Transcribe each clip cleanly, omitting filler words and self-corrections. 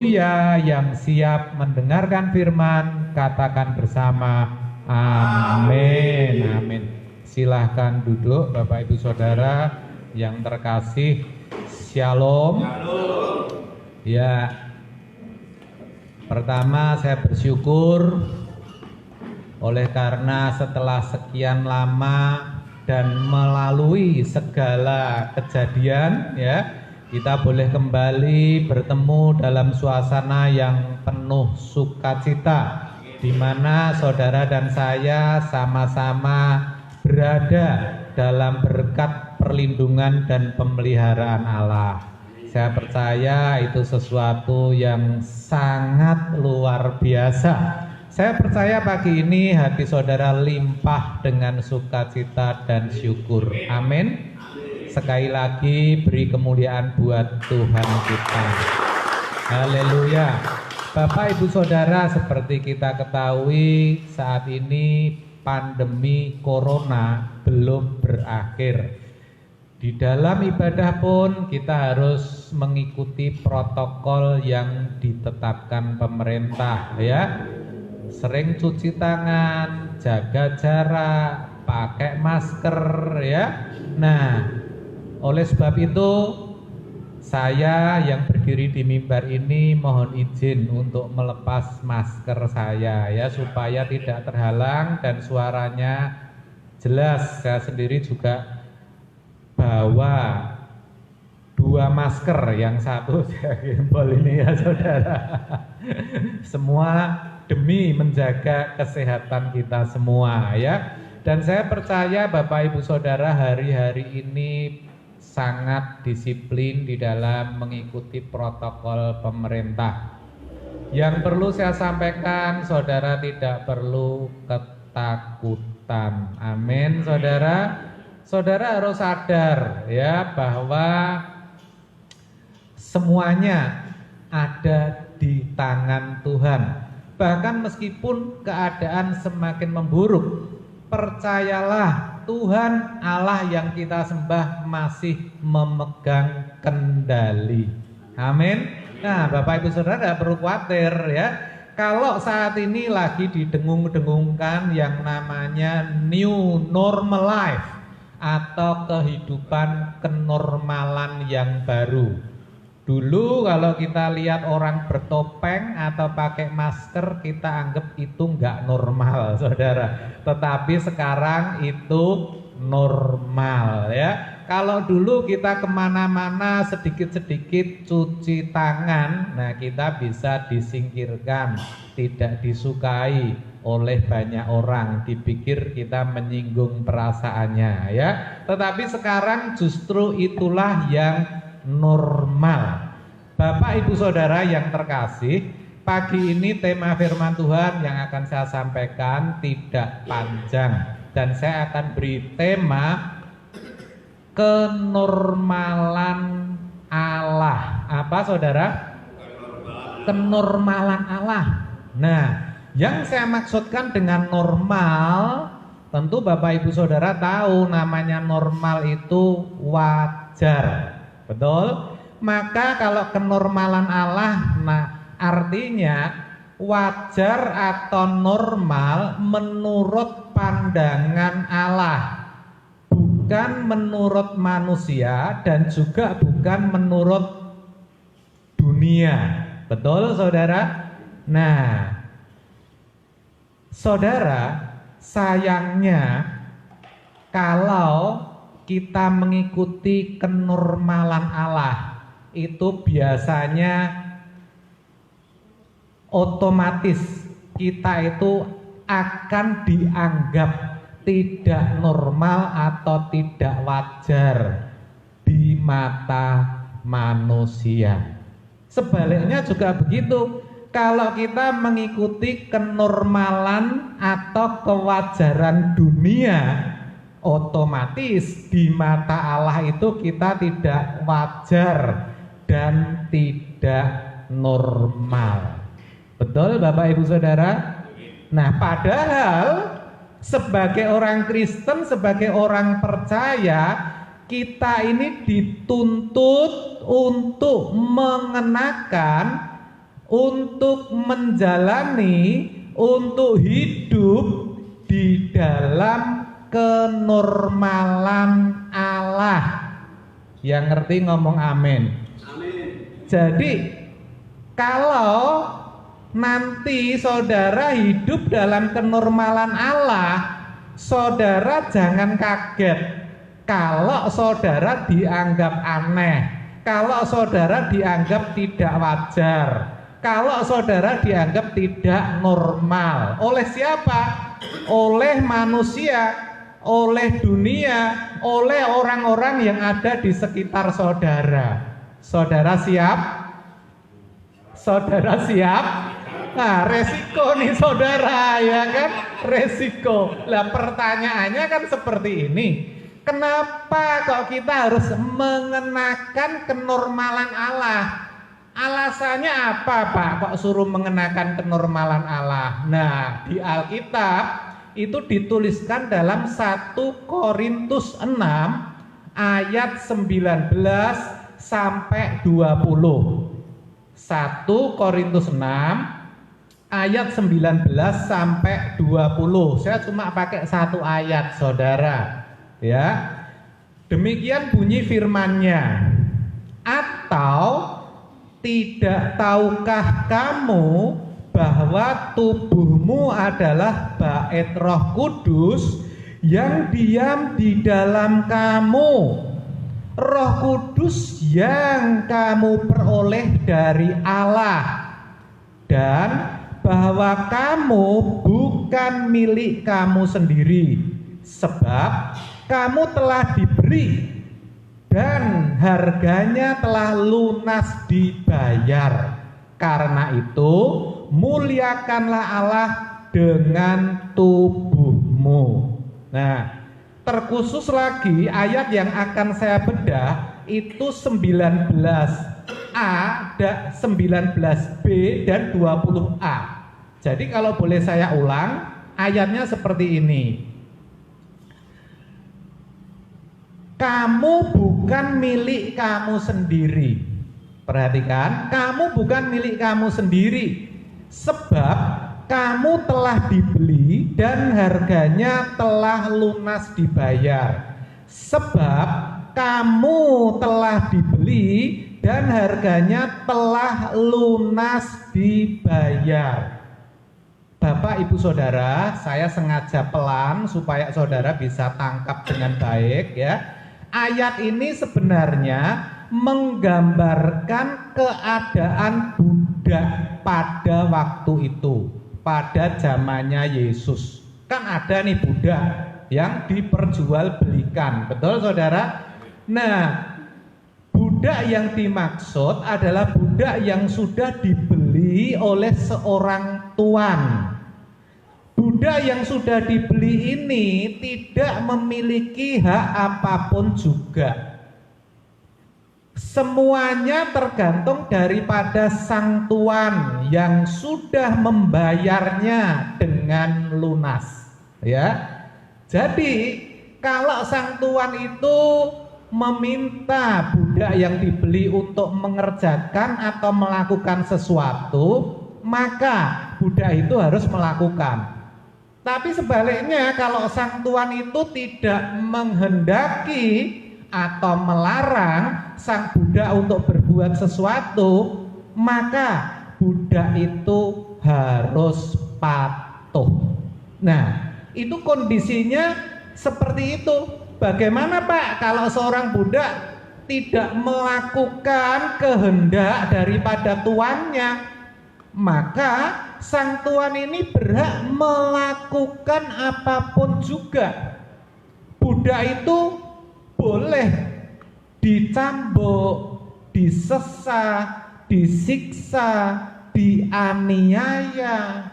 Ya, yang siap mendengarkan firman, katakan bersama, amin, amin. Silahkan duduk Bapak Ibu Saudara yang terkasih. Shalom. Ya, pertama saya bersyukur oleh karena setelah sekian lama dan melalui segala kejadian, ya, kita boleh kembali bertemu dalam suasana yang penuh sukacita, di mana saudara dan saya sama-sama berada dalam berkat perlindungan dan pemeliharaan Allah. Saya percaya itu sesuatu yang sangat luar biasa. Saya percaya pagi ini hati saudara limpah dengan sukacita dan syukur. Amin. Sekali lagi beri kemuliaan buat Tuhan kita. Haleluya. Bapak Ibu Saudara, seperti kita ketahui saat ini pandemi corona belum berakhir. Di dalam ibadah pun kita harus mengikuti protokol yang ditetapkan pemerintah, ya. Sering cuci tangan, jaga jarak, pakai masker, ya. Nah, oleh sebab itu saya yang berdiri di mimbar ini mohon izin untuk melepas masker saya, ya, supaya tidak terhalang dan suaranya jelas. Saya sendiri juga bawa 2 masker, yang satu saya gembol ini, ya saudara. Semua demi menjaga kesehatan kita semua, ya. Dan saya percaya Bapak Ibu Saudara hari-hari ini sangat disiplin di dalam mengikuti protokol pemerintah. Yang perlu saya sampaikan, saudara tidak perlu ketakutan. Amin, saudara. Saudara harus sadar, ya, bahwa semuanya ada di tangan Tuhan. Bahkan meskipun keadaan semakin memburuk, percayalah Tuhan Allah yang kita sembah masih memegang kendali. Amin. Nah, Bapak Ibu Saudara tidak perlu khawatir, ya. Kalau saat ini lagi didengung-dengungkan yang namanya new normal life atau kehidupan kenormalan yang baru. Dulu kalau kita lihat orang bertopeng atau pakai masker, kita anggap itu nggak normal, saudara. Tetapi sekarang itu normal, ya. Kalau dulu kita kemana-mana sedikit-sedikit cuci tangan, nah kita bisa disingkirkan, tidak disukai oleh banyak orang, dipikir kita menyinggung perasaannya, ya. Tetapi sekarang justru itulah yang normal. Bapak Ibu Saudara yang terkasih, pagi ini tema firman Tuhan yang akan saya sampaikan tidak panjang, dan saya akan beri tema kenormalan Allah. Apa saudara? Kenormalan Allah. Nah, yang saya maksudkan dengan normal, tentu Bapak Ibu Saudara tahu namanya normal itu wajar. Betul? Maka kalau kenormalan Allah, nah artinya wajar atau normal menurut pandangan Allah, bukan menurut manusia dan juga bukan menurut dunia. Betul, saudara? Nah, saudara, sayangnya kalau kita mengikuti kenormalan Allah, itu biasanya otomatis kita itu akan dianggap tidak normal atau tidak wajar di mata manusia. Sebaliknya juga begitu. Kalau kita mengikuti kenormalan atau kewajaran dunia, otomatis di mata Allah itu kita tidak wajar dan tidak normal. Betul Bapak Ibu Saudara? Nah, padahal sebagai orang Kristen, sebagai orang percaya, kita ini dituntut untuk mengenakan untuk menjalani, untuk hidup di dalam kenormalan Allah. Yang ngerti ngomong amin. Jadi kalau nanti saudara hidup dalam kenormalan Allah, saudara jangan kaget kalau saudara dianggap aneh, kalau saudara dianggap tidak wajar, kalau saudara dianggap tidak normal. Oleh siapa? Oleh manusia, oleh dunia, oleh orang-orang yang ada di sekitar saudara. Saudara siap? Saudara siap? Nah, resiko nih saudara, ya kan? Resiko. Lah pertanyaannya kan seperti ini. Kenapa kok kita harus mengenakan kenormalan Allah? Alasannya apa Pak kok suruh mengenakan kenormalan Allah? Nah, di Alkitab itu dituliskan dalam 1 Korintus 6 ayat 19 sampai 20. 1 Korintus 6 ayat 19 sampai 20. Saya cuma pakai satu ayat saudara. Ya, demikian bunyi firman-Nya. Atau tidak tahukah kamu bahwa tubuhmu adalah bait Roh Kudus yang diam di dalam kamu, Roh Kudus yang kamu peroleh dari Allah, dan bahwa kamu bukan milik kamu sendiri, sebab kamu telah diberi dan harganya telah lunas dibayar. Karena itu muliakanlah Allah dengan tubuhmu. Nah, terkhusus lagi ayat yang akan saya bedah itu 19A, 19B dan 20A. Jadi kalau boleh saya ulang, ayatnya seperti ini. Kamu bukan milik kamu sendiri. Perhatikan, kamu bukan milik kamu sendiri, sebab kamu telah dibeli dan harganya telah lunas dibayar. Sebab kamu telah dibeli dan harganya telah lunas dibayar. Bapak Ibu Saudara, saya sengaja pelan supaya saudara bisa tangkap dengan baik ya. Ayat ini sebenarnya menggambarkan keadaan budak pada waktu itu, pada zamannya Yesus. Kan ada nih budak yang diperjualbelikan, betul saudara? Nah, budak yang dimaksud adalah budak yang sudah dibeli oleh seorang tuan. Budak yang sudah dibeli ini tidak memiliki hak apapun juga. Semuanya tergantung daripada sang tuan yang sudah membayarnya dengan lunas. Ya, jadi kalau sang tuan itu meminta budak yang dibeli untuk mengerjakan atau melakukan sesuatu, maka budak itu harus melakukan. Tapi sebaliknya kalau sang tuan itu tidak menghendaki atau melarang sang budak untuk berbuat sesuatu, maka budak itu harus patuh. Nah, itu kondisinya seperti itu. Bagaimana Pak kalau seorang budak tidak melakukan kehendak daripada tuannya? Maka sang tuan ini berhak melakukan apapun juga. Budak itu boleh dicambuk, disesah, disiksa, dianiaya.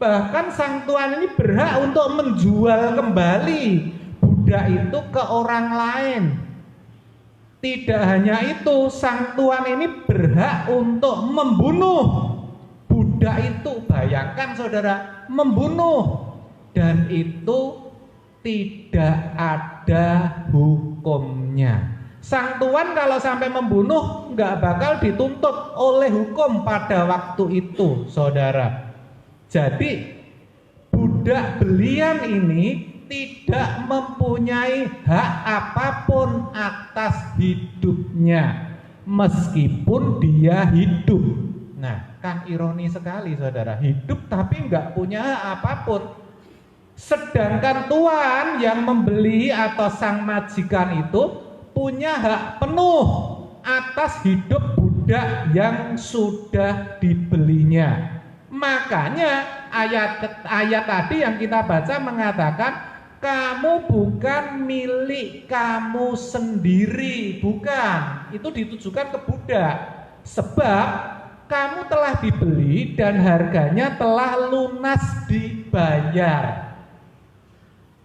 Bahkan sang tuan ini berhak untuk menjual kembali budak itu ke orang lain. Tidak hanya itu, sang tuan ini berhak untuk membunuh budak itu. Bayangkan saudara, membunuh, dan itu tidak ada hukumnya. Sang tuan kalau sampai membunuh nggak bakal dituntut oleh hukum pada waktu itu, saudara. Jadi budak belian ini tidak mempunyai hak apapun atas hidupnya meskipun dia hidup. Nah, kan ironi sekali saudara, hidup tapi nggak punya hak apapun. Sedangkan tuan yang membeli atau sang majikan itu punya hak penuh atas hidup budak yang sudah dibelinya. Makanya ayat tadi yang kita baca mengatakan kamu bukan milik kamu sendiri, bukan. Itu ditujukan ke budak. Sebab kamu telah dibeli dan harganya telah lunas dibayar.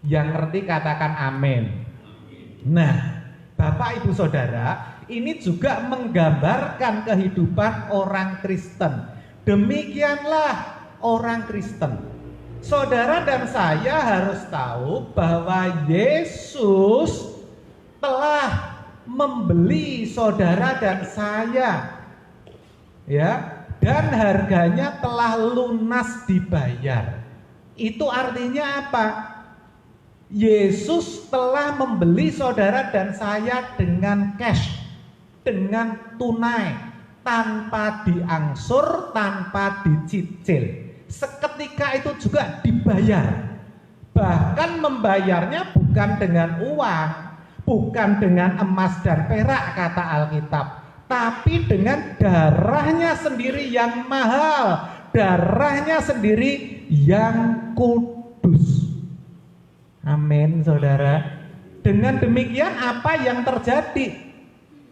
Yang ngerti katakan amin. Nah, Bapak Ibu Saudara, ini juga menggambarkan kehidupan orang Kristen. Demikianlah orang Kristen. Saudara dan saya harus tahu bahwa Yesus telah membeli saudara dan saya. Ya, dan harganya telah lunas dibayar. Itu artinya apa? Yesus telah membeli saudara dan saya dengan cash, dengan tunai, tanpa diangsur, tanpa dicicil. Seketika itu juga dibayar. Bahkan membayarnya bukan dengan uang, bukan dengan emas dan perak kata Alkitab, tapi dengan darahnya sendiri yang mahal, darahnya sendiri yang kudus. Amin, saudara. Dengan demikian apa yang terjadi?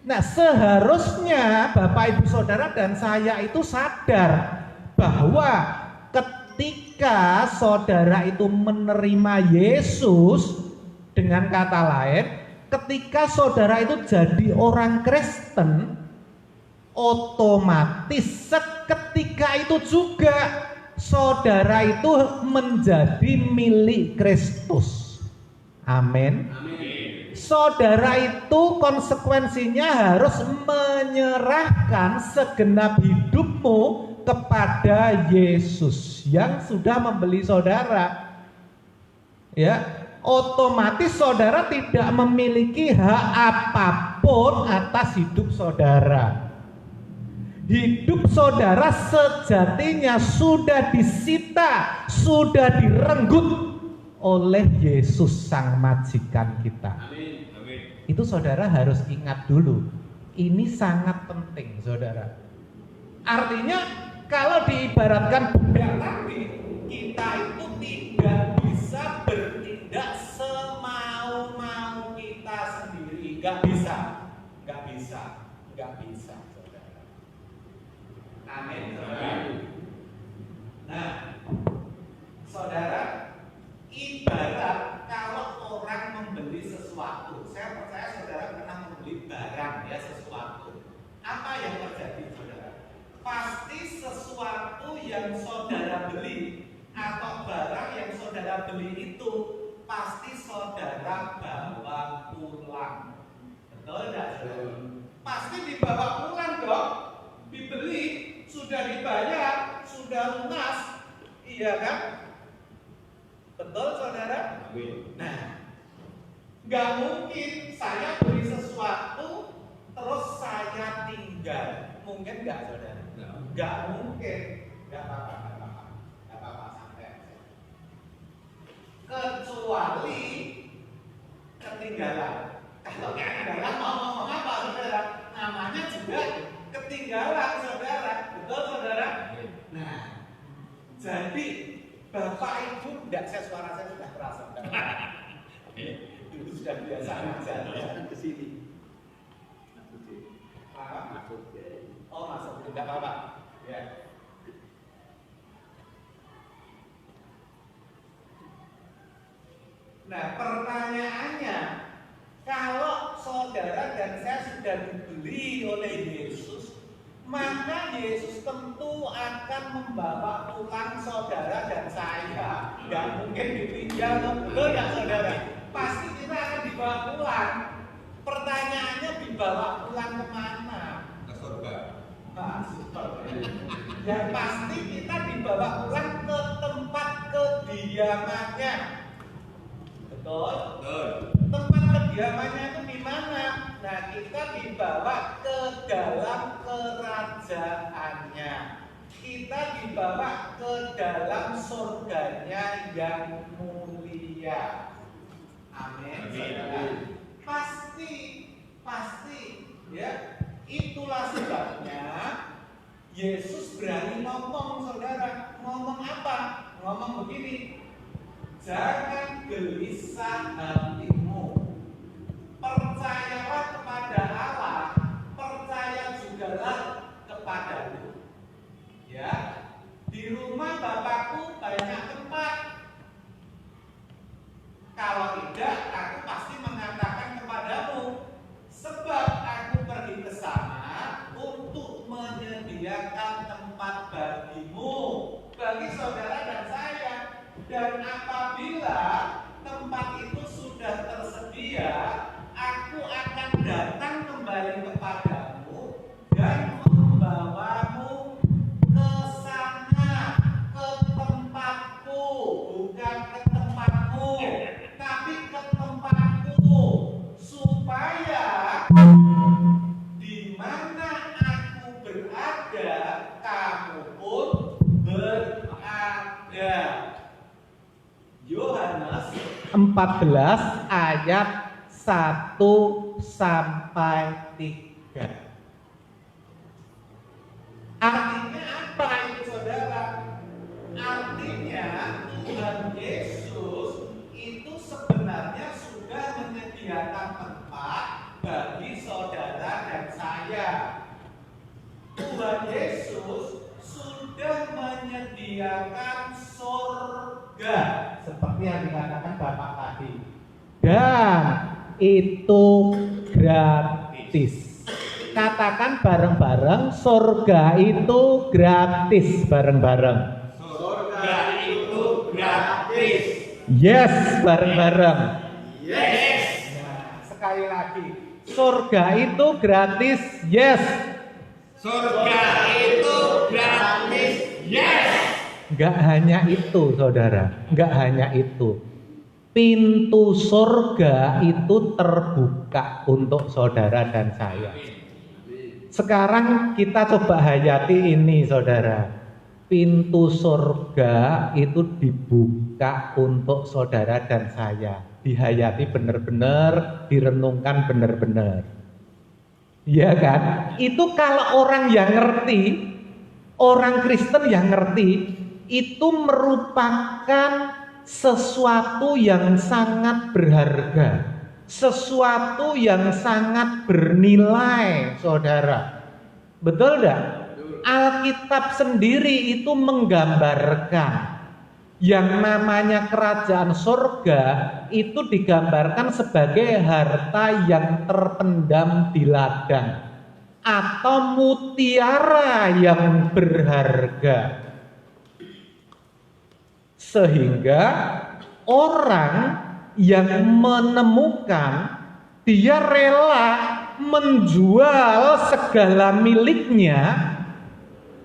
Nah, seharusnya Bapak Ibu Saudara dan saya itu sadar bahwa ketika saudara itu menerima Yesus, dengan kata lain, ketika saudara itu jadi orang Kristen, otomatis seketika itu juga saudara itu menjadi milik Kristus. Amin. Saudara itu konsekuensinya harus menyerahkan segenap hidupmu kepada Yesus yang sudah membeli saudara. Ya, otomatis saudara tidak memiliki hak apapun atas hidup saudara. Hidup saudara sejatinya sudah disita, sudah direnggut oleh Yesus sang majikan kita. Amin. Amin. Itu saudara harus ingat dulu. Ini sangat penting, saudara. Artinya kalau diibaratkan budak tadi, kita itu tidak bisa bertindak semau-mau kita sendiri. Gak bisa, saudara. Amin, saudara. Nah, saudara, ibarat kalau orang membeli sesuatu, saya percaya saudara pernah membeli barang ya, sesuatu. Apa yang terjadi, saudara? Pasti sesuatu yang saudara beli atau barang yang saudara beli itu pasti saudara bawa pulang. Betul tidak, saudara? Pasti dibawa pulang dong. Dibeli, sudah dibayar, sudah lunas, iya kan? Betul, saudara? Nah, nggak mungkin saya beli sesuatu terus saya tinggal. Mungkin nggak, saudara? Nggak mungkin. Nggak apa-apa, santai. Kecuali ketinggalan. Kalau ketinggalan mau ngomong apa, saudara? Namanya juga ketinggalan, saudara. Betul, saudara? Nah, jadi Bapak Ibu, tidak, suara saya sudah keras, saudara. Itu sudah biasa aja, jangan ke sini. Masuk. Oh, masuk, tidak apa-apa. Ya. Nah, pertanyaannya, kalau saudara dan saya sudah dibeli oleh Yesus, maka Yesus tentu akan membawa pulang saudara dan saya. Gak mungkin ditinggal, betul ya saudara? Pasti kita akan dibawa pulang. Pertanyaannya dibawa pulang kemana? Ke surga. Nah, super. Yang pasti kita dibawa pulang ke tempat kediamannya. Betul? Betul. Tempat kediamannya itu di mana? Nah, kita dibawa ke dalam kerajaannya. Kita dibawa ke dalam surganya yang mulia. Amin. Pasti, ya. Itulah sebabnya Yesus berani ngomong, saudara. Ngomong apa? Ngomong begini. Jangan gelisah hatimu. Percayalah kepada Allah, percaya jugalah kepadaku. Ya, di rumah Bapakku banyak tempat. Kalau tidak, aku pasti mengatakan kepadamu, sebab aku pergi ke sana untuk menyediakan tempat bagimu, bagi saudara dan saya. Dan apabila tempat itu sudah tersedia, aku akan datang kembali kepadamu dan membawamu ke sana, ke tempatku, bukan ke tempatmu, tapi ke tempatku, supaya di mana aku berada, kamu pun berada. Yohanes 14 ayat 1 sampai 3. Artinya apa itu, saudara? Artinya Tuhan Yesus itu sebenarnya sudah menyediakan tempat bagi saudara dan saya. Tuhan Yesus sudah menyediakan surga seperti yang dikatakan Bapak tadi, dan itu gratis. Katakan bareng-bareng, surga itu gratis. Bareng-bareng, Surga itu gratis. yes, bareng-bareng, Yes. nah, sekali lagi, surga itu gratis. Yes. Surga itu gratis. Yes. Enggak hanya itu, saudara, enggak hanya itu. Pintu surga itu terbuka untuk saudara dan saya. Sekarang kita coba hayati ini, saudara. Pintu surga itu dibuka untuk saudara dan saya. Dihayati benar-benar, direnungkan benar-benar. Iya kan? Itu kalau orang yang ngerti, orang Kristen yang ngerti, itu merupakan sesuatu yang sangat berharga, sesuatu yang sangat bernilai, saudara. Betul enggak? Alkitab sendiri itu menggambarkan yang namanya kerajaan surga itu digambarkan sebagai harta yang terpendam di ladang atau mutiara yang berharga. Sehingga orang yang menemukan, dia rela menjual segala miliknya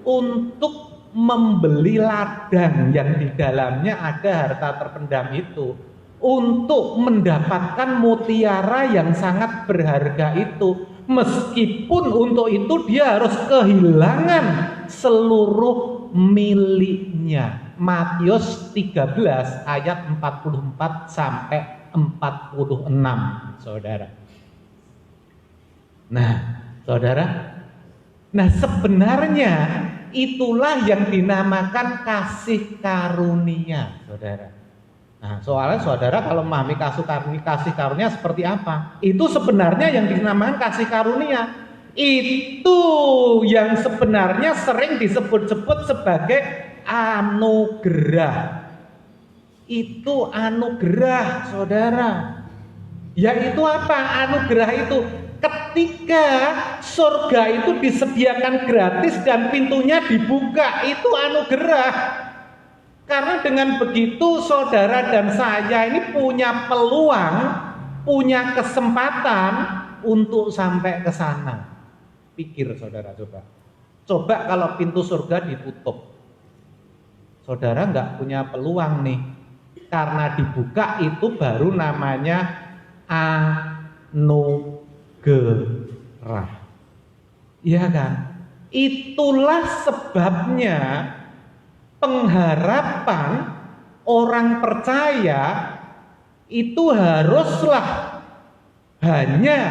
untuk membeli ladang yang di dalamnya ada harta terpendam itu, untuk mendapatkan mutiara yang sangat berharga itu. Meskipun untuk itu dia harus kehilangan seluruh miliknya. Matius 13 ayat 44 sampai 46, saudara. Nah, saudara, sebenarnya itulah yang dinamakan kasih karunia, saudara. Nah, soalnya saudara kalau memahami kasih karunia seperti apa? Itu sebenarnya yang dinamakan kasih karunia. Itu yang sebenarnya sering disebut-sebut sebagai anugerah. Itu anugerah, saudara. Yaitu apa? Anugerah itu ketika surga itu disediakan gratis dan pintunya dibuka, itu anugerah. Karena dengan begitu saudara dan saya ini punya peluang, punya kesempatan untuk sampai ke sana. Pikir saudara, coba kalau pintu surga ditutup, saudara nggak punya peluang nih, karena dibuka itu baru namanya anugerah. Iya kan? Itulah sebabnya pengharapan orang percaya itu haruslah hanya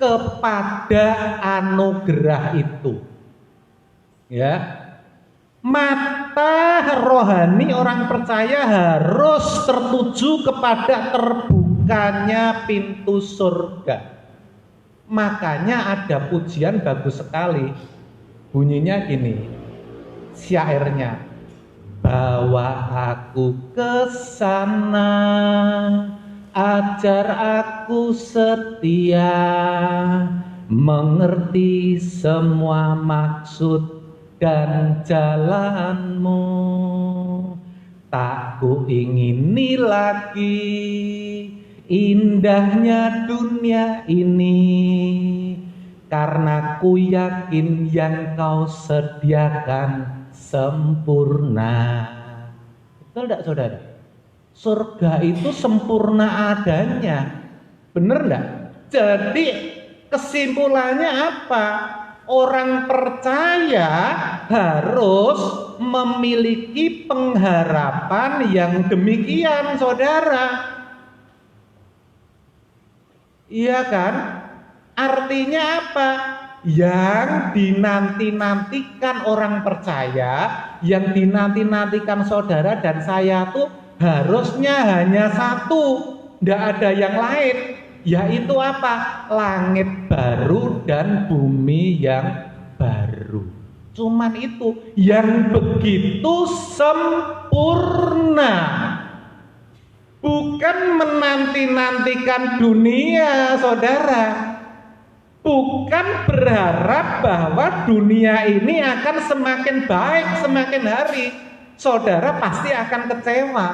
kepada anugerah itu. Ya. Mata rohani orang percaya harus tertuju kepada terbukanya pintu surga. Makanya ada pujian bagus sekali. Bunyinya gini, syairnya, bawa aku ke sana, ajar aku setia, mengerti semua maksud dan jalanmu. Tak ku ingini lagi indahnya dunia ini, karena ku yakin yang kau sediakan sempurna. Betul tidak saudara? Surga itu sempurna adanya. Bener enggak? Jadi kesimpulannya apa? Orang percaya harus memiliki pengharapan yang demikian, saudara. Iya kan? Artinya apa? Yang dinanti-nantikan orang percaya, yang dinanti-nantikan saudara dan saya tuh harusnya hanya satu, tidak ada yang lain. Yaitu apa? Langit baru dan bumi yang baru. Cuman itu yang begitu sempurna. Bukan menanti-nantikan dunia, saudara. Bukan berharap bahwa dunia ini akan semakin baik semakin hari. Saudara pasti akan kecewa.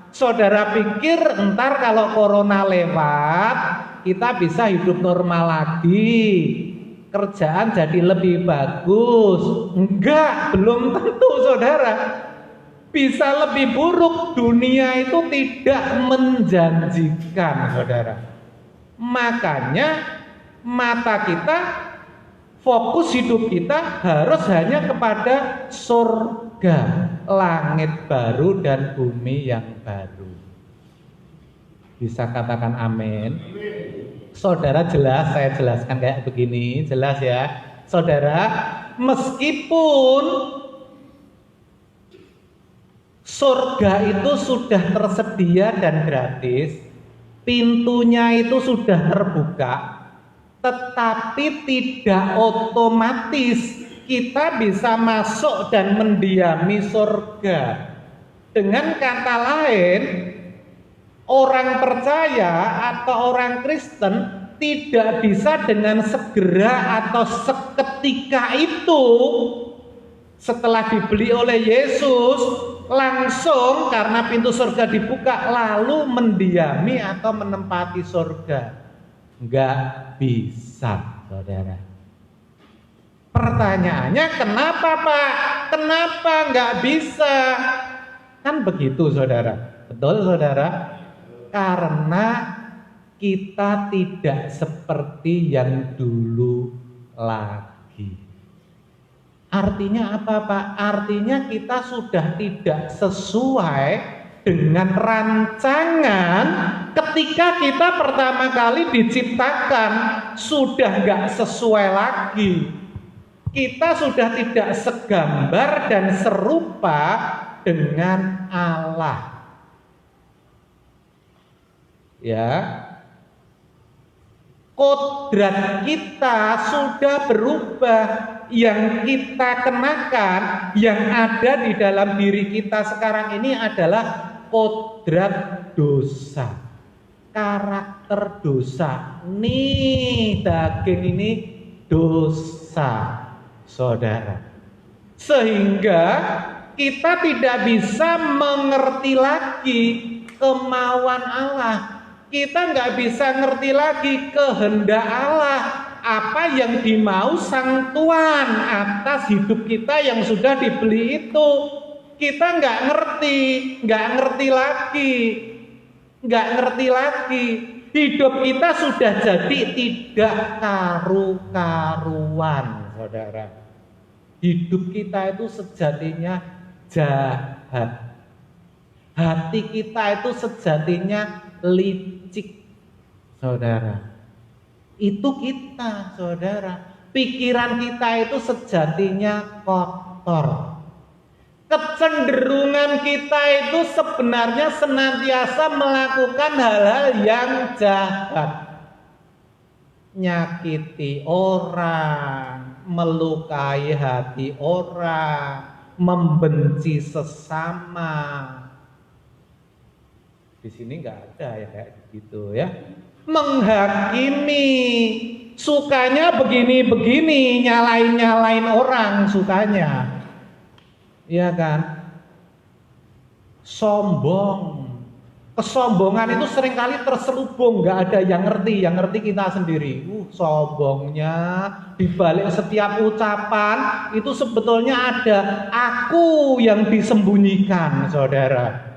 Saudara pikir entar kalau corona lewat, kita bisa hidup normal lagi, kerjaan jadi lebih bagus. Enggak, belum tentu saudara. Bisa lebih buruk, dunia itu tidak menjanjikan saudara. Makanya mata kita, fokus hidup kita harus hanya kepada surga, langit baru dan bumi yang baru. Bisa katakan amin? Saudara jelas, saya jelaskan kayak begini, jelas ya. Saudara, meskipun surga itu sudah tersedia dan gratis, pintunya itu sudah terbuka, tetapi tidak otomatis kita bisa masuk dan mendiami surga. Dengan kata lain, orang percaya atau orang Kristen tidak bisa dengan segera atau seketika itu setelah dibeli oleh Yesus langsung karena pintu surga dibuka lalu mendiami atau menempati surga. Enggak bisa, saudara. Pertanyaannya kenapa Pak? Kenapa enggak bisa? Kan begitu saudara. Betul saudara? Karena kita tidak seperti yang dulu lagi. Artinya apa Pak? Artinya kita sudah tidak sesuai dengan rancangan ketika kita pertama kali diciptakan. Sudah gak sesuai lagi. Kita sudah tidak segambar dan serupa dengan Allah. Ya, kodrat kita sudah berubah. Yang kita kenakan, yang ada di dalam diri kita sekarang ini adalah kodrat dosa, karakter dosa. Nih daging ini dosa, saudara. Sehingga kita tidak bisa mengerti lagi kemauan Allah. kita nggak bisa ngerti lagi kehendak Allah, apa yang dimau Sang Tuhan atas hidup kita yang sudah dibeli itu. Kita nggak ngerti lagi. Hidup kita sudah jadi tidak karu-karuan, saudara. Hidup kita itu sejatinya jahat. Hati kita itu sejatinya licik, saudara. Itu kita, saudara. Pikiran kita itu sejatinya kotor. Kecenderungan kita itu sebenarnya senantiasa melakukan hal-hal yang jahat. Nyakiti orang, melukai hati orang, membenci sesama. Di sini nggak ada ya kayak gitu ya. Menghakimi, sukanya begini-begini, nyalain orang sukanya. Iya kan? Sombong. Kesombongan itu seringkali terselubung, nggak ada yang ngerti kita sendiri. Sombongnya di balik setiap ucapan itu sebetulnya ada aku yang disembunyikan, saudara.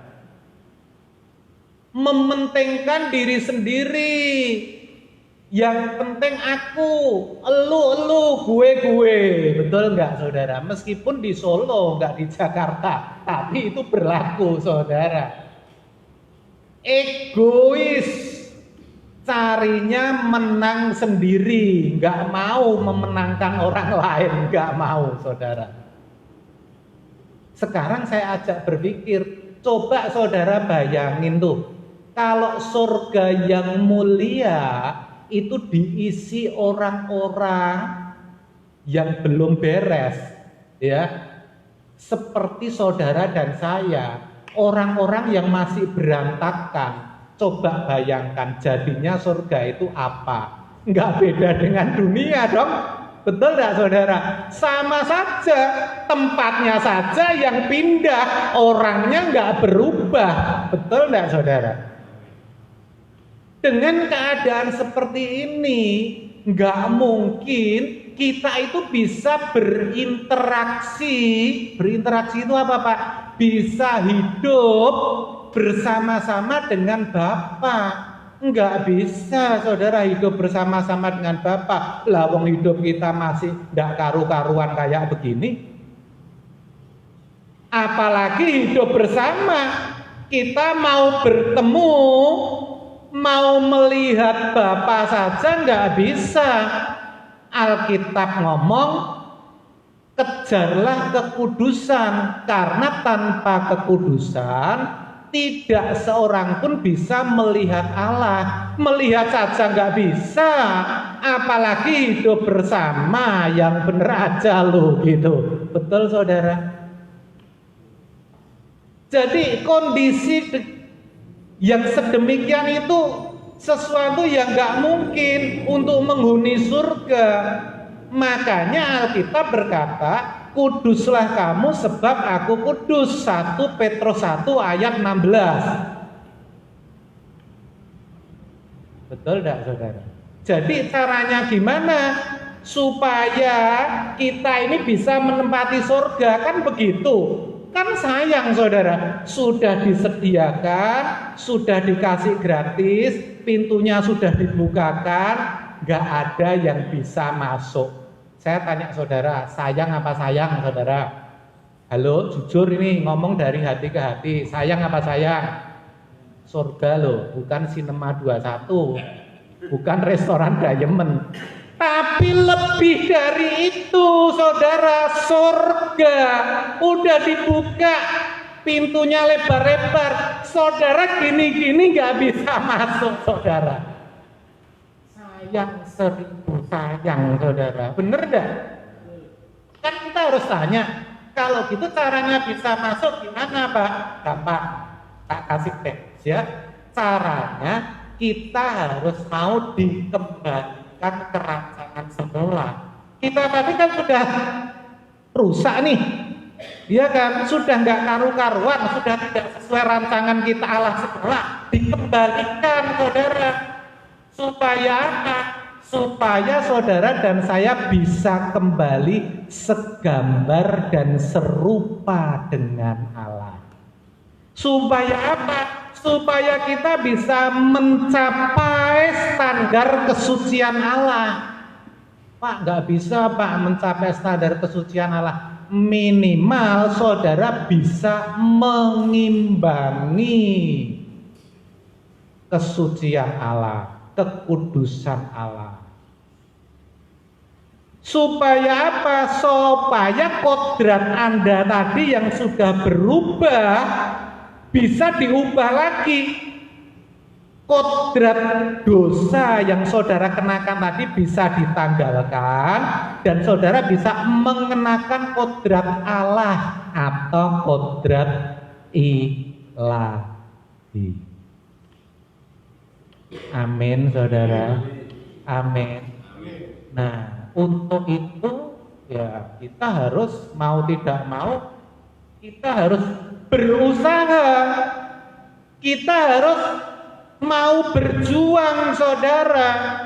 Mementingkan diri sendiri. Yang penting aku, elu, gue. Betul nggak, saudara? Meskipun di Solo, nggak di Jakarta, tapi itu berlaku, saudara. Egois, carinya menang sendiri, nggak mau memenangkan orang lain, nggak mau, saudara. Sekarang saya ajak berpikir, coba saudara bayangin tuh, kalau surga yang mulia itu diisi orang-orang yang belum beres, ya, seperti saudara dan saya, orang-orang yang masih berantakan. Coba bayangkan jadinya surga itu apa? Nggak beda dengan dunia dong, betul nggak, saudara? Sama saja, tempatnya saja yang pindah, orangnya nggak berubah, betul nggak, saudara? Dengan keadaan seperti ini, nggak mungkin kita itu bisa berinteraksi. Berinteraksi itu apa, Pak? Bisa hidup bersama-sama dengan Bapa. Nggak bisa, saudara, hidup bersama-sama dengan Bapa. Lah wong hidup kita masih nggak karu-karuan kayak begini. Apalagi hidup bersama. Kita mau bertemu, mau melihat Bapa saja nggak bisa. Alkitab ngomong, kejarlah kekudusan, karena tanpa kekudusan tidak seorang pun bisa melihat Allah. Melihat saja nggak bisa, apalagi hidup bersama. Yang bener aja loh, gitu. Betul, saudara? Jadi kondisi yang sedemikian itu sesuatu yang nggak mungkin untuk menghuni surga. Makanya Alkitab berkata, kuduslah kamu sebab aku kudus. 1 Petrus 1 ayat 16. Betul enggak, saudara? Jadi caranya gimana supaya kita ini bisa menempati surga? Kan begitu. Kan sayang, saudara, sudah disediakan, sudah dikasih gratis, pintunya sudah dibukakan, gak ada yang bisa masuk. Saya tanya saudara, sayang apa sayang, saudara? Halo, jujur ini ngomong dari hati ke hati, sayang apa sayang? Surga loh, bukan Cinema 21, bukan restoran Diamond. Tapi lebih dari itu, saudara, surga udah dibuka, pintunya lebar-lebar. Saudara gini-gini gak bisa masuk, saudara. Sayang 1000 sayang, saudara. Bener gak? Kan kita harus tanya, kalau gitu caranya bisa masuk gimana, Pak? Gampang, tak kasih tips ya. Caranya kita harus mau dikembalikan kerajaan semula. Kita tadi kan sudah rusak nih, Iya kan, sudah nggak karu-karuan, sudah tidak sesuai rancangan kita Allah sekolah, dikembalikan saudara. Supaya apa? Supaya saudara dan saya bisa kembali segambar dan serupa dengan Allah. Supaya apa? Supaya kita bisa mencapai standar kesucian Allah. Pak, nggak bisa Pak mencapai standar kesucian Allah. Minimal saudara bisa mengimbangi kesucian Allah, kekudusan Allah. Supaya apa? Supaya kodrat Anda tadi yang sudah berubah bisa diubah lagi. Kodrat dosa yang saudara kenakan tadi bisa ditanggalkan dan saudara bisa mengenakan kodrat Allah atau kodrat ilahi. Amin saudara. Amin. Nah, untuk itu ya kita harus mau tidak mau kita harus berusaha. Kita harus mau berjuang saudara.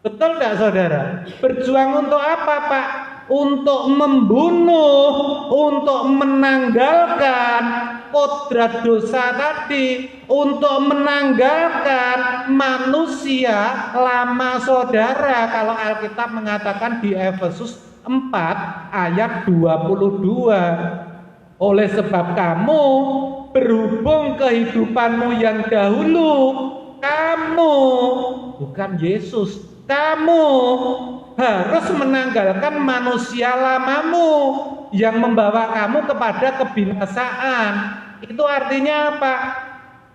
Betul tidak saudara? Berjuang untuk apa Pak? Untuk membunuh, untuk menanggalkan kodrat dosa tadi, untuk menanggalkan manusia lama saudara. Kalau Alkitab mengatakan di Efesus 4 ayat 22, oleh sebab kamu berhubung kehidupanmu yang dahulu, kamu, bukan Yesus, kamu harus menanggalkan manusia lamamu yang membawa kamu kepada kebinasaan. Itu artinya apa?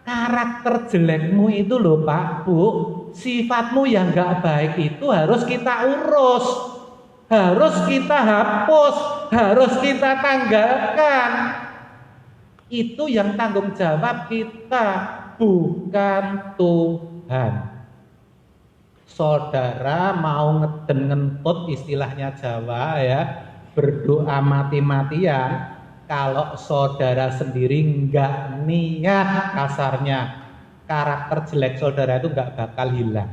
Karakter jelekmu itu loh Pak, Bu, sifatmu yang gak baik itu harus kita urus, harus kita hapus, harus kita tanggalkan. Itu yang tanggung jawab kita, bukan Tuhan. Saudara mau ngeden ngentut istilahnya Jawa ya, berdoa mati-matian. Kalau saudara sendiri nggak niat, kasarnya karakter jelek saudara itu nggak bakal hilang.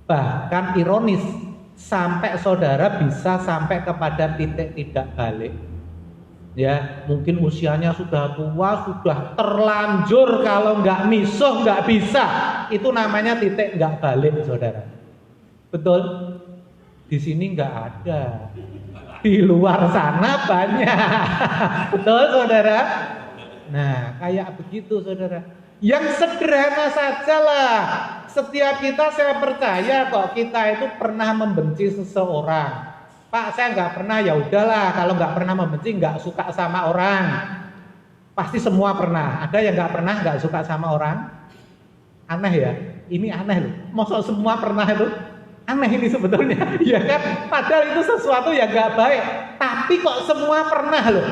Bahkan ironis, sampai saudara bisa sampai kepada titik tidak balik. Ya, mungkin usianya sudah tua, sudah terlanjur, kalau nggak misuh nggak bisa. Itu namanya titik nggak balik, saudara. Betul? Di sini nggak ada. Di luar sana banyak. Betul, saudara? Nah, kayak begitu, saudara. Yang sederhana sajalah. Setiap kita, saya percaya kok kita itu pernah membenci seseorang. Pak, saya nggak pernah, ya udahlah. Kalau nggak pernah membenci, nggak suka sama orang. Pasti semua pernah. Ada yang nggak pernah nggak suka sama orang? Aneh ya. Ini aneh loh. Masa semua pernah itu? Aneh ini sebetulnya, ya kan? Padahal itu sesuatu yang nggak baik. Tapi kok semua pernah loh.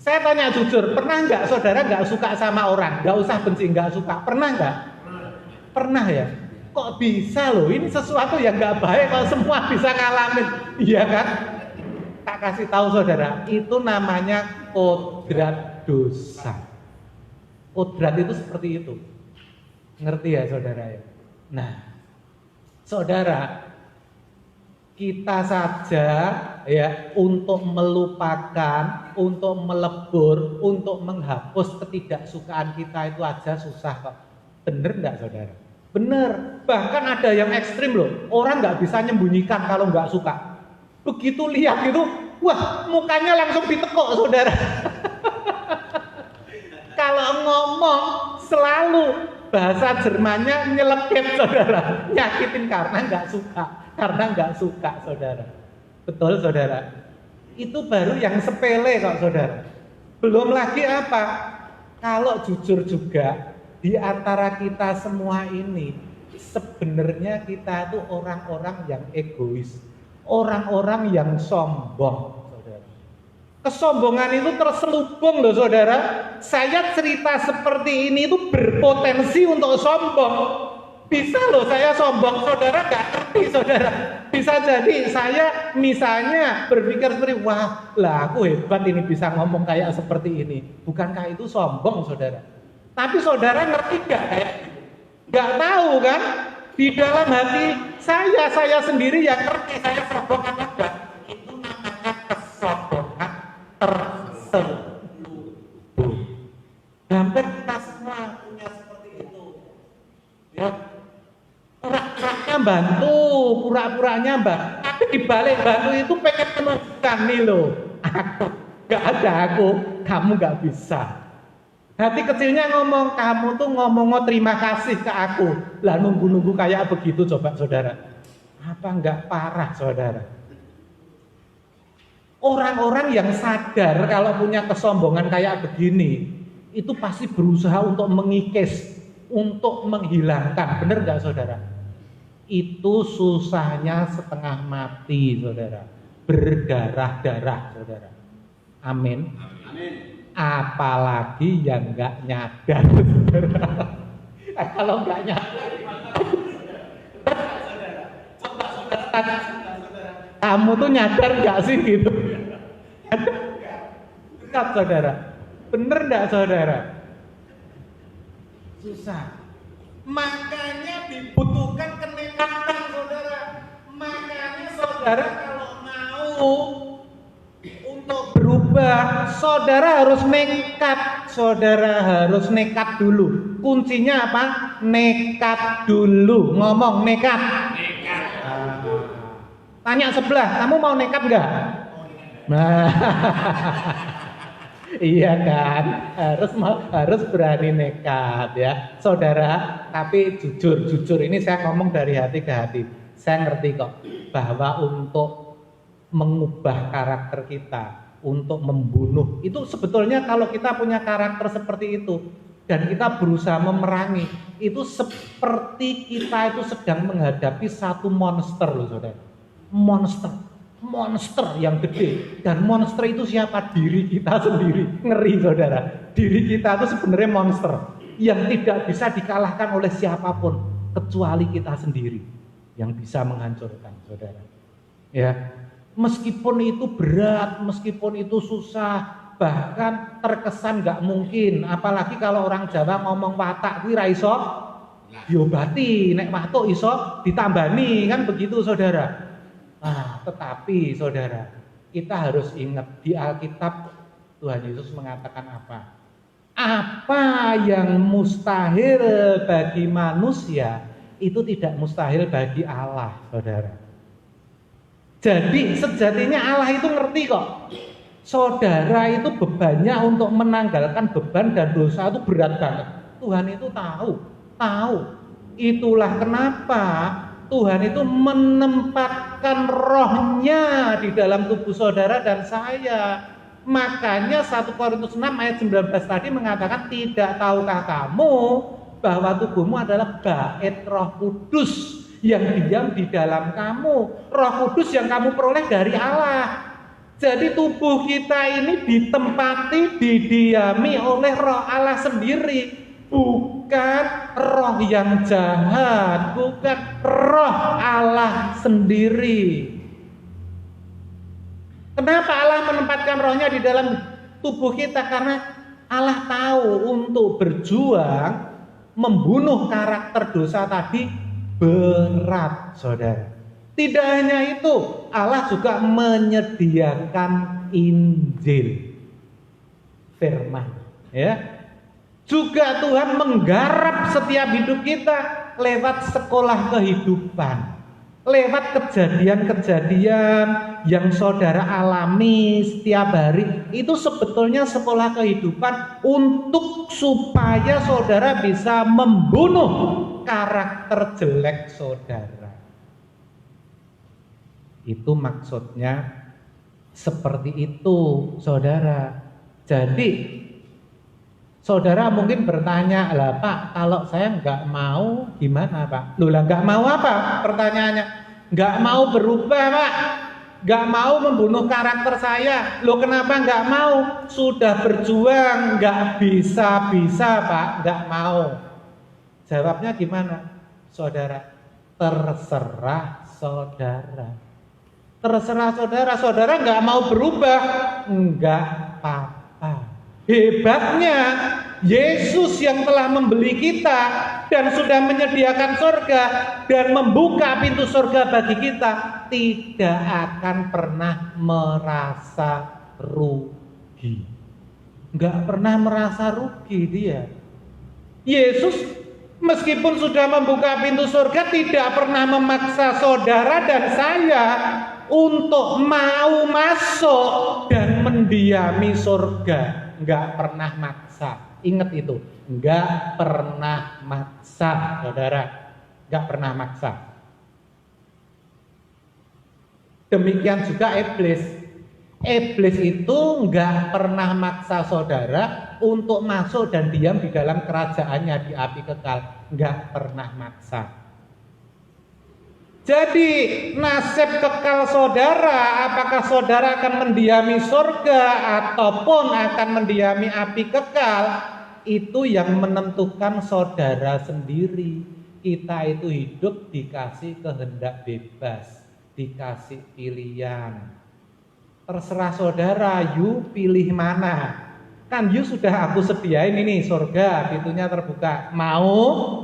Saya tanya jujur, pernah nggak saudara nggak suka sama orang? Nggak usah benci, nggak suka. Pernah nggak? Pernah ya. Kok bisa loh? Ini sesuatu yang nggak baik. Kalau semua bisa ngalamin, iya kan? Tak kasih tahu saudara, itu namanya kodrat dosa. Kodrat itu seperti itu. Ngerti ya saudara ya? Nah, saudara, kita saja ya untuk melupakan, untuk melebur, untuk menghapus ketidaksukaan kita itu aja susah kok. Bener enggak saudara? Bener. Bahkan ada yang ekstrim loh. Orang nggak bisa nyembunyikan kalau nggak suka. Begitu lihat gitu, wah mukanya langsung ditekuk saudara. Kalau ngomong selalu bahasa Jermannya nyelekit saudara, nyakitin karena nggak suka saudara. Betul saudara. Itu baru yang sepele kok saudara. Belum lagi apa? Kalau jujur juga di antara kita semua ini sebenarnya kita itu orang-orang yang egois, orang-orang yang sombong. Kesombongan itu terselubung loh saudara. Saya cerita seperti ini itu berpotensi untuk sombong. Bisa loh saya sombong, saudara nggak ngerti saudara. Bisa jadi saya misalnya berpikir seperti, wah lah aku hebat ini bisa ngomong kayak seperti ini. Bukankah itu sombong saudara? Tapi saudara ngerti nggak kayak gitu? Nggak tahu kan? Di dalam hati saya sendiri yang ngerti saya sombong atau enggak. Itu namanya kesombongan terselubung. Hampir kita semua punya seperti itu. Ya. Pura-puranya bantu, pura-puranya tapi dibalik bantu itu pengen menunjukkan nih loh, aku gak ada kamu gak bisa. Hati kecilnya ngomong, kamu tuh ngomong terima kasih ke aku, lah nunggu-nunggu kayak begitu coba saudara. Apa enggak parah saudara? Orang-orang yang sadar kalau punya kesombongan kayak begini, itu pasti berusaha untuk mengikis, untuk menghilangkan, benar nggak saudara? Itu susahnya setengah mati saudara, berdarah-darah saudara. Amin. Amin. Apalagi yang nggak nyadar saudara. Kalau nggak nyadar, coba saudara, kamu tuh nyadar nggak sih gitu? Dekat saudara, bener nggak saudara? Susah. Makanya dibutuhkan kenekatan saudara. Makanya saudara kalau mau untuk berubah, saudara harus nekat. Saudara harus nekat dulu. Kuncinya apa? Nekat dulu. Ngomong nekat. Nekat. Tanya sebelah, kamu mau nekat nggak? Nah, iya kan, harus berani nekat ya, saudara. Tapi jujur ini saya ngomong dari hati ke hati. Saya ngerti kok bahwa untuk mengubah karakter kita, untuk membunuh itu sebetulnya kalau kita punya karakter seperti itu dan kita berusaha memerangi, itu seperti kita itu sedang menghadapi satu monster loh saudara. Monster yang gede, dan monster itu siapa? Diri kita sendiri. Ngeri saudara, diri kita itu sebenarnya monster yang tidak bisa dikalahkan oleh siapapun kecuali kita sendiri yang bisa menghancurkan saudara. Ya, meskipun itu berat, meskipun itu susah, bahkan terkesan nggak mungkin. Apalagi kalau orang Jawa ngomong watak kuwi ra iso diobati, nek watuk iso ditambani, kan begitu saudara. Tetapi saudara, kita harus ingat di Alkitab Tuhan Yesus mengatakan apa? Apa yang mustahil bagi manusia itu tidak mustahil bagi Allah, saudara. Jadi sejatinya Allah itu ngerti kok. Saudara itu bebannya untuk menanggalkan beban dan dosa itu berat banget. Tuhan itu tahu. Itulah kenapa Tuhan itu menempatkan rohnya di dalam tubuh saudara dan saya. Makanya 1 Korintus 6 ayat 19 tadi mengatakan, tidak tahukah kamu bahwa tubuhmu adalah bait Roh Kudus yang diam di dalam kamu. Roh Kudus yang kamu peroleh dari Allah. Jadi tubuh kita ini ditempati, didiami oleh Roh Allah sendiri. Bukan roh yang jahat, bukan roh Allah sendiri. Kenapa Allah menempatkan rohnya di dalam tubuh kita? Karena Allah tahu untuk berjuang membunuh karakter dosa tadi berat, saudara. Tidak hanya itu, Allah juga menyediakan Injil, firman, ya. Juga Tuhan menggarap setiap hidup kita lewat sekolah kehidupan, lewat kejadian-kejadian yang saudara alami setiap hari. Itu sebetulnya sekolah kehidupan untuk supaya saudara bisa membunuh karakter jelek saudara. Itu maksudnya seperti itu, saudara. Jadi saudara mungkin bertanya, lah Pak, kalau saya nggak mau gimana Pak? Loh lah nggak mau apa? Pertanyaannya, nggak mau berubah Pak, nggak mau membunuh karakter saya. Loh kenapa nggak mau? Sudah berjuang, nggak bisa Pak, nggak mau. Jawabnya gimana? Saudara, terserah saudara. Terserah saudara, saudara nggak mau berubah, nggak apa-apa. Hebatnya Yesus yang telah membeli kita dan sudah menyediakan surga dan membuka pintu surga bagi kita, tidak akan pernah merasa rugi. Nggak pernah merasa rugi dia. Yesus meskipun sudah membuka pintu surga tidak pernah memaksa saudara dan saya untuk mau masuk dan mendiami surga. Nggak pernah maksa. Ingat itu, nggak pernah maksa, saudara, nggak pernah maksa. Demikian juga iblis. Iblis itu nggak pernah maksa saudara untuk masuk dan diam di dalam kerajaannya di api kekal, nggak pernah maksa. Jadi nasib kekal saudara, apakah saudara akan mendiami surga ataupun akan mendiami api kekal, itu yang menentukan saudara sendiri. Kita itu hidup dikasih kehendak bebas, dikasih pilihan. Terserah saudara, you pilih mana. Kan you sudah aku sediain ini surga, pintunya terbuka. Mau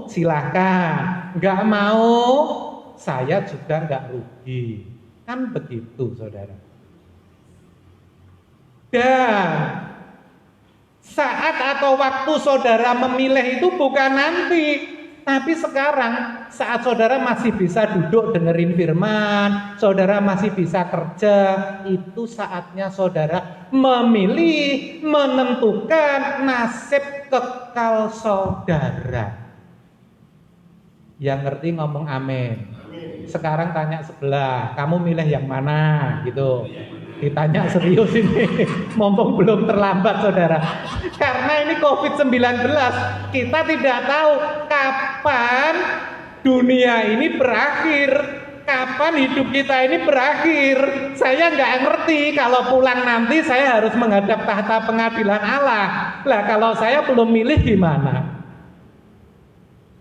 silahkan, nggak mau saya juga nggak rugi. Kan begitu saudara. Dan saat atau waktu saudara memilih itu bukan nanti, tapi sekarang saat saudara masih bisa duduk dengerin firman, saudara masih bisa kerja, itu saatnya saudara memilih, menentukan nasib kekal saudara. Yang ngerti ngomong amin. Sekarang tanya sebelah, kamu milih yang mana gitu. Ditanya serius ini, mumpung belum terlambat saudara. Karena ini COVID-19, kita tidak tahu kapan dunia ini berakhir, kapan hidup kita ini berakhir. Saya nggak ngerti kalau pulang nanti saya harus menghadap tahta pengadilan Allah. Lah kalau saya belum milih gimana?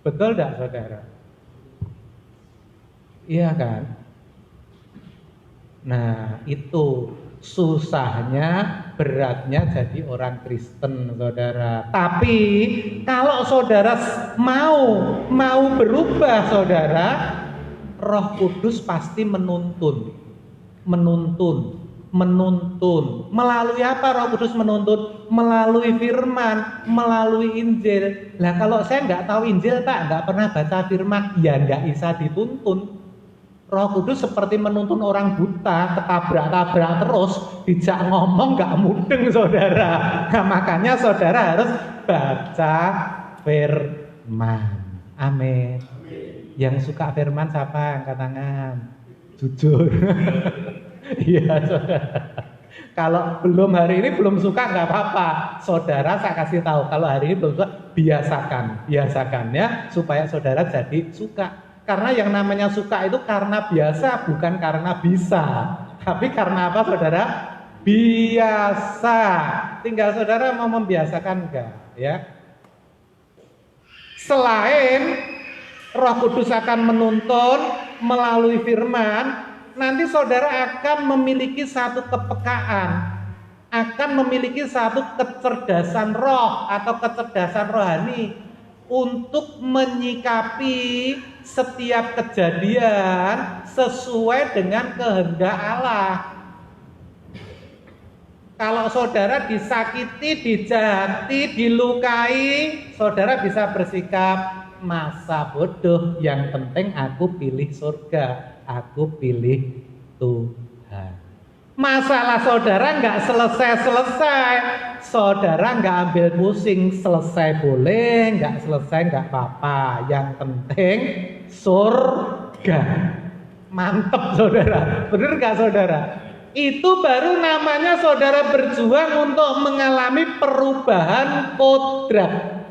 Betul enggak saudara? Iya kan? Nah itu susahnya, beratnya jadi orang Kristen saudara. Tapi kalau saudara mau berubah saudara, Roh Kudus pasti menuntun. Melalui apa Roh Kudus menuntun? Melalui firman, melalui Injil. Lah kalau saya nggak tahu Injil Pak, nggak pernah baca firman, ya nggak bisa dituntun. Roh Kudus seperti menuntun orang buta, ketabrak-tabrak terus, dijak ngomong nggak mudeng saudara. Nah, makanya saudara harus baca firman. Amin. Yang suka firman siapa? Angkat tangan. Jujur. Iya saudara. Kalau belum hari ini belum suka nggak apa-apa. Saudara saya kasih tahu kalau hari ini belum suka, biasakan ya supaya saudara jadi suka. Karena yang namanya suka itu karena biasa, bukan karena bisa. Tapi karena apa saudara? Biasa. Tinggal saudara mau membiasakan enggak ya? Selain Roh Kudus akan menuntun melalui firman, nanti saudara akan memiliki satu kepekaan, akan memiliki satu kecerdasan roh atau kecerdasan rohani untuk menyikapi setiap kejadian sesuai dengan kehendak Allah. Kalau saudara disakiti, dijahati, dilukai, saudara bisa bersikap masa bodoh, yang penting aku pilih surga, aku pilih Tuhan. Masalah saudara nggak selesai, saudara nggak ambil pusing, selesai boleh, nggak selesai nggak apa-apa, yang penting surga. Mantep saudara, bener nggak saudara? Itu baru namanya saudara berjuang untuk mengalami perubahan kodrat.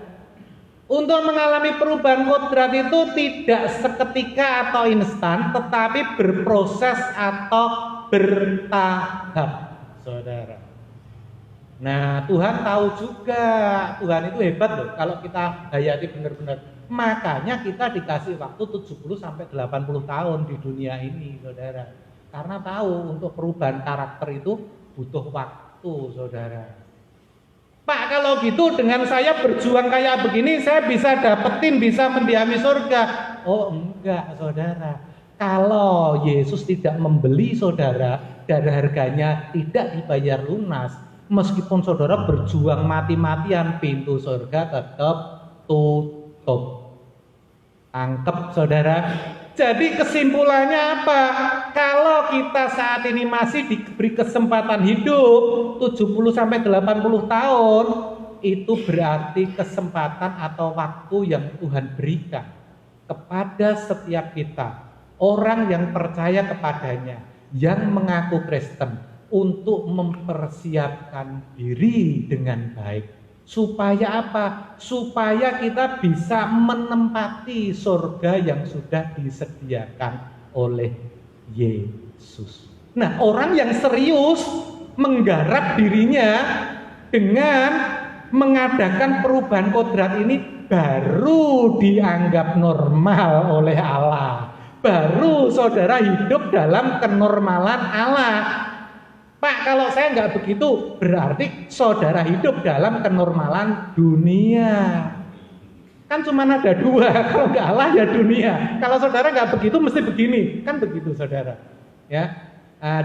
Untuk mengalami perubahan kodrat itu tidak seketika atau instan, tetapi berproses atau bertahap, saudara. Nah, Tuhan tahu juga, Tuhan itu hebat loh. Kalau kita hayati benar-benar, Makanya kita dikasih waktu 70 sampai 80 tahun di dunia ini, Saudara. Karena tahu untuk perubahan karakter itu butuh waktu, Saudara. Pak, kalau gitu dengan saya berjuang kayak begini saya bisa dapetin, bisa mendiami surga. Oh enggak, Saudara. Kalau Yesus tidak membeli Saudara, dan harganya tidak dibayar lunas, meskipun Saudara berjuang mati-matian, pintu surga tetap tutup. Angkep, Saudara. Jadi kesimpulannya apa? Kalau kita saat ini masih diberi kesempatan hidup 70 sampai 80 tahun, itu berarti kesempatan atau waktu yang Tuhan berikan kepada setiap kita, orang yang percaya kepadanya, yang mengaku Kristen, untuk mempersiapkan diri dengan baik. Supaya apa? Supaya kita bisa menempati surga yang sudah disediakan oleh Yesus. Nah, orang yang serius menggarap dirinya dengan mengadakan perubahan kodrat ini baru dianggap normal oleh Allah. Baru saudara hidup dalam kenormalan Allah. Pak, kalau saya nggak begitu, berarti saudara hidup dalam kenormalan dunia. Kan cuma ada dua, kalau nggak Allah ya dunia. Kalau saudara nggak begitu, mesti begini, kan begitu saudara. Ya,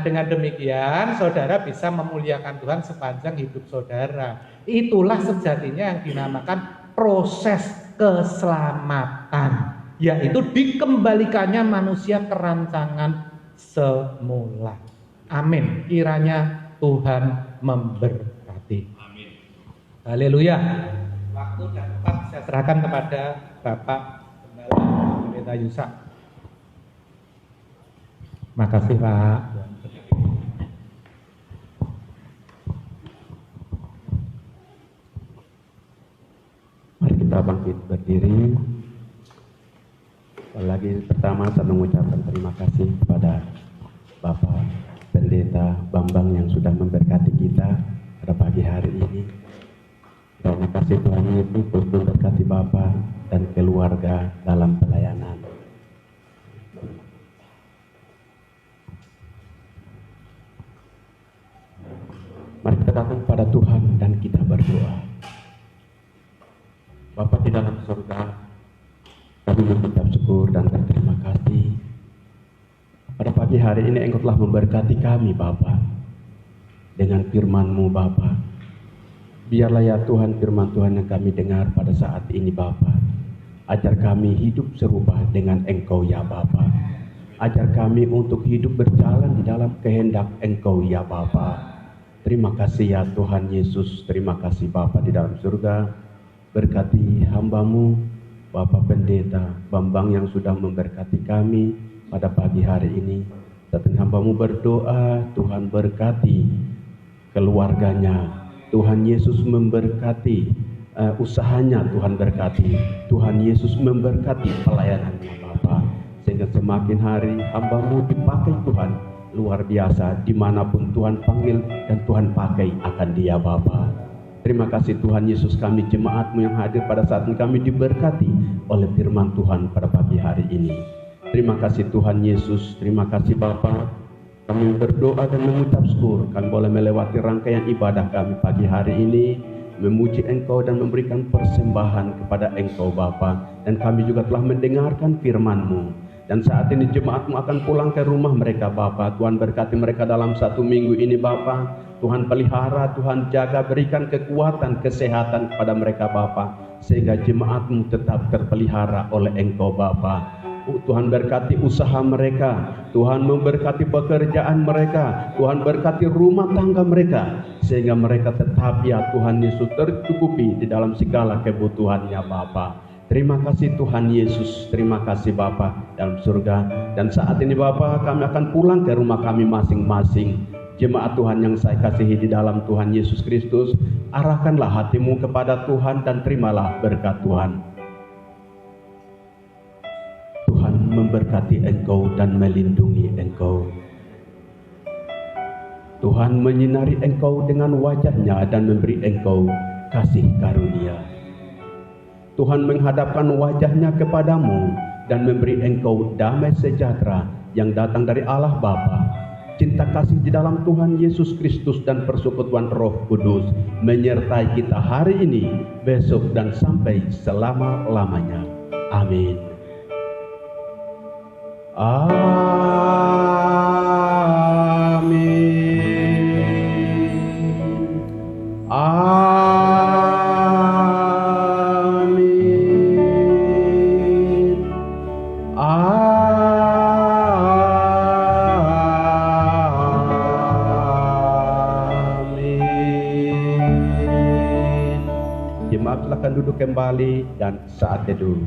dengan demikian saudara bisa memuliakan Tuhan sepanjang hidup saudara. Itulah sejatinya yang dinamakan proses keselamatan, yaitu dikembalikannya manusia ke rancangan semula. Amin. Kiranya Tuhan memberkati. Amin. Haleluya. Waktu dan tempat saya serahkan kepada Bapak Gembala Pendeta Yusa. Makasih Pak. Mari kita bangkit berdiri. Lagi pertama saya mengucapkan terima kasih kepada Bapak Pendeta Bambang yang sudah memberkati kita pada pagi hari ini. Terima kasih Tuhan Yesus terus memberkati Bapak dan keluarga dalam pelayanan. Mari kita datang pada Tuhan dan kita berdoa. Bapa di dalam surga, kami mengucap syukur dan berterima kasih. Pada pagi hari ini Engkau telah memberkati kami Bapa dengan firman-Mu Bapa. Biarlah ya Tuhan firman Tuhan yang kami dengar pada saat ini Bapa. Ajar kami hidup serupa dengan Engkau ya Bapa. Ajar kami untuk hidup berjalan di dalam kehendak Engkau ya Bapa. Terima kasih ya Tuhan Yesus. Terima kasih Bapa di dalam surga. Berkati hamba-Mu Bapak Pendeta Bambang yang sudah memberkati kami pada pagi hari ini. Dan hamba-Mu berdoa, Tuhan berkati keluarganya, Tuhan Yesus memberkati usahanya, Tuhan berkati, Tuhan Yesus memberkati pelayanannya Bapa, sehingga semakin hari hamba-Mu dipakai Tuhan luar biasa, dimanapun Tuhan panggil dan Tuhan pakai akan dia Bapa. Terima kasih Tuhan Yesus, kami jemaat-Mu yang hadir pada saat ini, kami diberkati oleh firman Tuhan pada pagi hari ini. Terima kasih Tuhan Yesus, terima kasih Bapa. Kami berdoa dan mengucap syukur kami boleh melewati rangkaian ibadah kami pagi hari ini, memuji Engkau dan memberikan persembahan kepada Engkau Bapa. Dan kami juga telah mendengarkan firman-Mu. Dan saat ini jemaat-Mu akan pulang ke rumah mereka Bapa. Tuhan berkati mereka dalam 1 minggu ini Bapa. Tuhan pelihara, Tuhan jaga, berikan kekuatan, kesehatan kepada mereka Bapa, sehingga jemaat-Mu tetap terpelihara oleh Engkau Bapa. Tuhan berkati usaha mereka, Tuhan memberkati pekerjaan mereka, Tuhan berkati rumah tangga mereka, sehingga mereka tetap ya Tuhan Yesus tercukupi di dalam segala kebutuhannya Bapa. Terima kasih Tuhan Yesus, terima kasih Bapa dalam surga. Dan saat ini Bapa, kami akan pulang ke rumah kami masing-masing. Jemaat Tuhan yang saya kasihi di dalam Tuhan Yesus Kristus, arahkanlah hatimu kepada Tuhan dan terimalah berkat Tuhan. Tuhan memberkati engkau dan melindungi engkau. Tuhan menyinari engkau dengan wajah-Nya dan memberi engkau kasih karunia. Tuhan menghadapkan wajahnya kepadamu dan memberi engkau damai sejahtera yang datang dari Allah Bapa, cinta kasih di dalam Tuhan Yesus Kristus dan persekutuan Roh Kudus menyertai kita hari ini, besok dan sampai selama-lamanya. Amin. Amin. Amin. Amin. Jemaat silakan duduk kembali dan saat teduh.